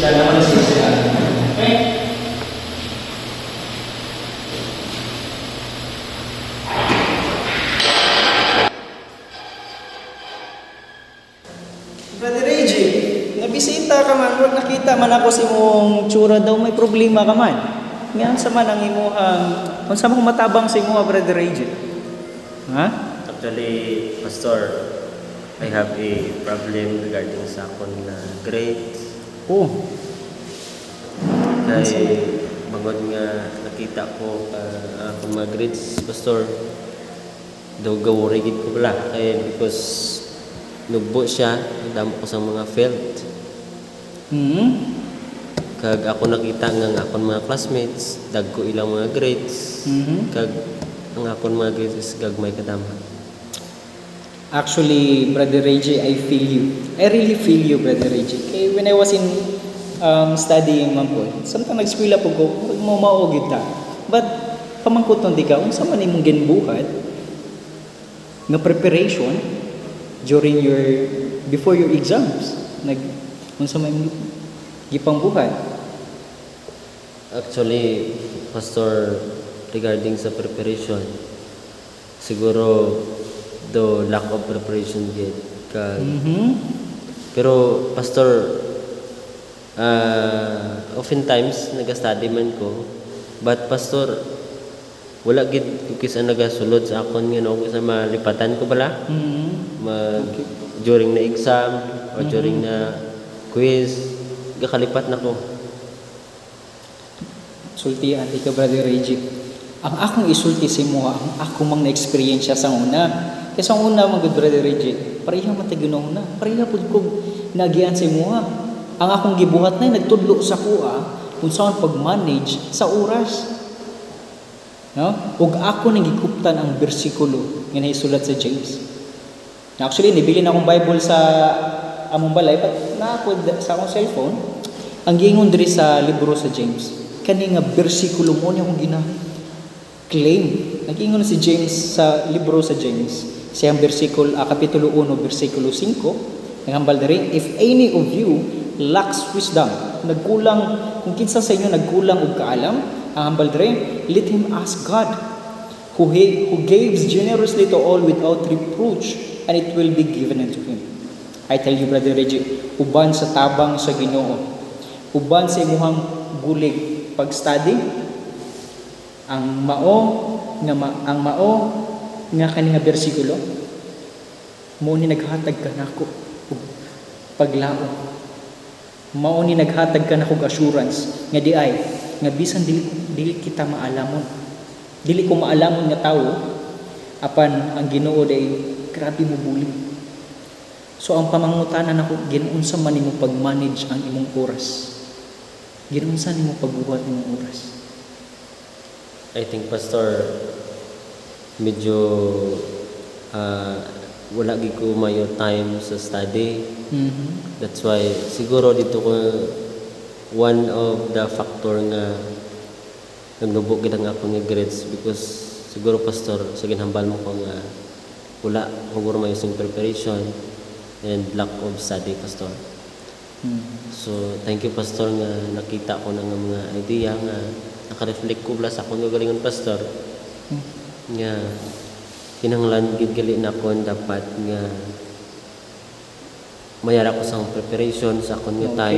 sila naman sila. Okay? Brother Reggie, nabisita ka man, wag nakita man ako si mong tsura daw may problema ka man. Ngayon sa man ang imuhang, kung sa mong matabang sa imuha, Brother Reggie. Ha? Actually, Pastor, I have a problem regarding sa akong grades. Oh. Kay bangod nga nakita ko akong mga grades, Pastor, daw gawori gid ko bala. Kay because nugbo siya, damo ko sa mga failed. Kag ako nakita nga akong mga classmates, dagko ilang mga grades. Kag ang akong mga grades is gagmay kadama. Actually, Brother Reggie, I feel you. I really feel you, Brother Reggie. Kaya when I was in studying man po, samtang nag-eskwela po ko, mo maogid ta. But, pamangkot nun di ka, unsa man imong ginbuhat, nga preparation, before your exams, unsa man imong gipangbuhat. Actually, Pastor, regarding sa preparation, siguro the lack of preparation yet. Pero Pastor, oftentimes nag-study man ko, but Pastor, wala gid ko kisa nagasulod sa akon nga no sa malipatan ko bala. During na exam or during na quiz, gakalipat na ko. Sultian, ikaw, Brother Reggie. Ang akong isulti si mo, ang ako mang na-experience sa una. Kasi ang una, mga good Brother Reggie, pareha matagunaw na. Pareha po kong nagiyan si mo. Ang akong gibuhat na nagtudlo sa kuha kung saan pag-manage sa oras. No? Ug ako nang gikuptan ang bersikulo nga naisulat sa James. Actually, nibili na akong Bible sa among balay, but na-upload sa akong cellphone, ang giingon diri sa libro sa James. Kani nga bersikulo mo niya akong gina-claim. Nag-ingon si James sa libro sa James. Siyang kapitulo 1, versikulo 5, nangambal diri, if any of you lacks wisdom, kung kinsa sa inyo nagkulang og kaalam, ang hambal diri, let him ask God, who gives generously to all without reproach, and it will be given unto him. I tell you, Brother Reggie, uban sa tabang sa Ginoo, uban sa imuhang gulig pag-study, ang mao nga kani nga bersikulo mo ni naghatag ka nako og paglaom, mao ni naghatag ka nako assurance nga nga bisan dili kita maalamon, dili ko maalamon nga tawo apan ang Ginoo day grabe mo buli. So ang pamangutanan nako, ginuunsa man nimo pag-manage ang imong oras, ginuunsa nimo pagbuhat imong oras. I think, Pastor, medyo wala gid ko mayo time sa study. That's why siguro dito ko one of the factor nga nagnubo gid ang akong grades, because siguro, Pastor, sa ginhambal mo ko nga wala siguro mayo sing preparation and lack of study, Pastor. So thank you, Pastor, nga nakita ko ng mga idea nga naka-reflect ko bala sa akong gagalingon, Pastor. Nga kinahanglan gid gali na ko dapat nga mayara ko sa preparation sa akong nga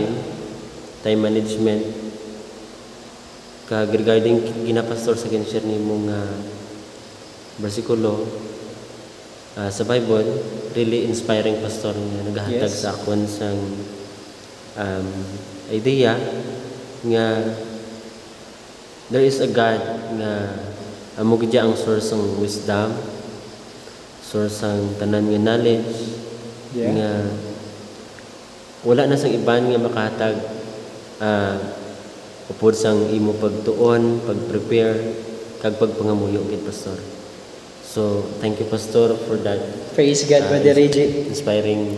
time management. Kag regarding gina, Pastor, sa ginshare nimo nga bersikulo sa Bible, really inspiring, Pastor, nga nagahatag sa akon sang idea nga there is a God nga amo gid ang source ng wisdom, source ng tanan nga knowledge, nga wala na sang iban nga makahatag upod sang imo pagtuon, pag-prepare kag pagpangamuyo gid, Pastor. So thank you, Pastor, for that. Praise God, Brother Reggie. Inspiring.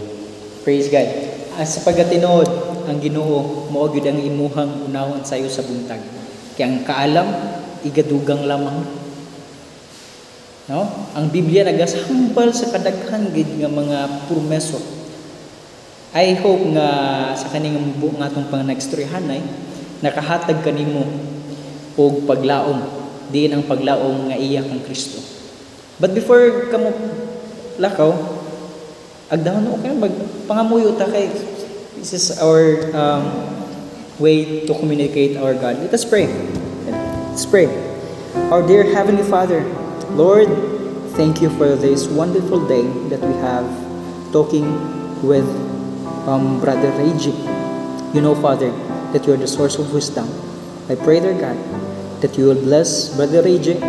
Praise God. Sa pagatinuod, ang Ginoo mao gyud ang imuhang unahon sayo sa buntag. Kaya ang kaalam, igadugang lamang. No? Ang Biblia nagasambal sa kadaghan gid nga mga promeso I hope nga sa kaning mubo nga atong panagstoryhanay nakahatag kanimo og paglaom diin ang paglaom nga iya kang Kristo. But before kamo lakaw agdahon okay pangamuyo ta kay this is our way to communicate our God. Let us pray. Let's pray. Our dear Heavenly Father, Lord, thank you for this wonderful day that we have talking with Brother Reggie. You know, Father, that you are the source of wisdom. I pray, dear God, that you will bless Brother Reggie,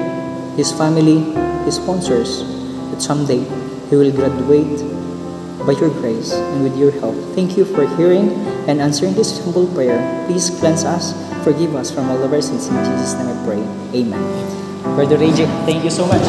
his family, his sponsors, that someday he will graduate by your grace and with your help. Thank you for hearing and answering this humble prayer. Please cleanse us, forgive us from all of our sins. In Jesus' name I pray. Amen. Brother Reggie, thank you so much.